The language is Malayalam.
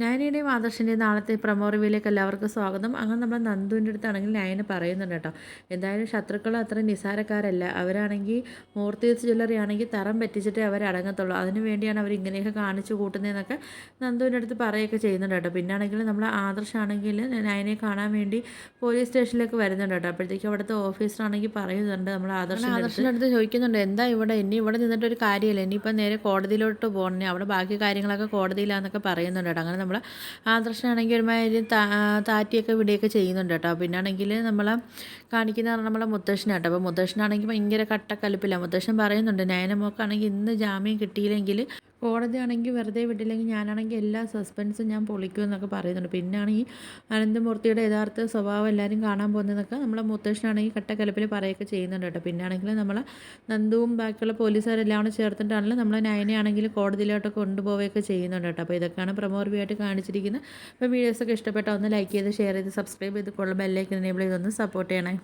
നയനയുടെയും ആദർശിൻ്റെയും നാളത്തെ പ്രമോ റിവ്യൂയിലേക്ക് എല്ലാവർക്കും സ്വാഗതം. അങ്ങനെ നമ്മൾ നന്ദുവിൻ്റെ അടുത്താണെങ്കിൽ നയന പറയുന്നുണ്ട് കേട്ടോ, എന്തായാലും ശത്രുക്കൾ അത്ര നിസാരക്കാരല്ല, അവരാണെങ്കിൽ മൂർത്തീസ് ജ്വല്ലറി ആണെങ്കിൽ തരം പറ്റിച്ചിട്ടേ അവർ അടങ്ങത്തുള്ളൂ, അതിനു വേണ്ടിയാണ് അവർ ഇങ്ങനെയൊക്കെ കാണിച്ചു കൂട്ടുന്നതെന്നൊക്കെ നന്ദുവിൻ്റെ അടുത്ത് പറയുകയൊക്കെ ചെയ്യുന്നുണ്ട് കേട്ടോ. പിന്നാണെങ്കിൽ നമ്മൾ ആദർശാണെങ്കിൽ നയനയെ കാണാൻ വേണ്ടി പോലീസ് സ്റ്റേഷനിലേക്ക് വരുന്നുണ്ട് കേട്ടോ. അപ്പോഴത്തേക്കും അവിടുത്തെ ഓഫീസറാണെങ്കിൽ പറയുന്നുണ്ട്, നമ്മൾ ആദർശിൻ്റെ അടുത്ത് ചോദിക്കുന്നുണ്ട്, എന്താ ഇവിടെ ഇനി ഇവിടെ നിന്നിട്ടൊരു കാര്യമില്ല, ഇനിയിപ്പം നേരെ കോടതിയിലോട്ട് പോകണേ, അവിടെ ബാക്കി കാര്യങ്ങളൊക്കെ കോടതിയിലാണെന്നൊക്കെ പറയുന്നുണ്ട് കേട്ടോ. അങ്ങനെ നമ്മൾ ആദർശമാണെങ്കിൽ ഒരുമാതിരി താറ്റിയൊക്കെ വിടുകയൊക്കെ ചെയ്യുന്നുണ്ട് കേട്ടോ. പിന്നാണെങ്കിൽ നമ്മൾ കാണിക്കുന്ന നമ്മളെ മുത്തശ്ശനാട്ടോ. അപ്പോൾ മുത്തശ്ശനാണെങ്കിൽ ഭയങ്കര കട്ടക്കലിപ്പില്ല. മുത്തശ്ശൻ പറയുന്നുണ്ട്, നയനമോക്കാണെങ്കിൽ ഇന്ന് ജാമ്യം കിട്ടിയില്ലെങ്കിൽ കോടതിയാണെങ്കിൽ വെറുതെ വിട്ടില്ലെങ്കിൽ ഞാനാണെങ്കിൽ എല്ലാ സസ്പെൻസും ഞാൻ പൊളിക്കുമെന്നൊക്കെ പറയുന്നുണ്ട്. പിന്നാണ് ഈ അനന്തമൂർത്തിയുടെ യഥാർത്ഥ സ്വഭാവം എല്ലാവരും കാണാൻ പോകുന്നതെന്നൊക്കെ നമ്മളെ മുത്തശ്ശനാണെങ്കിൽ കട്ടക്കലപ്പിൽ പറയുകയൊക്കെ ചെയ്യുന്നുണ്ട് കേട്ടോ. പിന്നാണെങ്കിൽ നമ്മൾ നന്ദുവും ബാക്കിയുള്ള പോലീസുകാരെല്ലാം കൂടെ ചേർത്തിട്ടാണല്ലോ നമ്മൾ നയനയാണെങ്കിൽ കോടതിയിലോട്ടൊക്കെ കൊണ്ടുപോവുകയൊക്കെ ചെയ്യുന്നുണ്ട് കേട്ടോ. അപ്പോൾ ഇതൊക്കെയാണ് പ്രമോ റിവ്യൂ ആയിട്ട് കാണിച്ചിരിക്കുന്നത്. അപ്പോൾ വീഡിയോസൊക്കെ ഇഷ്ടപ്പെട്ടാൽ ഒന്ന് ലൈക്ക് ചെയ്ത് ഷെയർ ചെയ്ത് സബ്സ്ക്രൈബ് ചെയ്ത് ബെല്ലൈക്കൻ എനേബിൾ ചെയ്തൊന്ന് സപ്പോർട്ട് ചെയ്യണേ.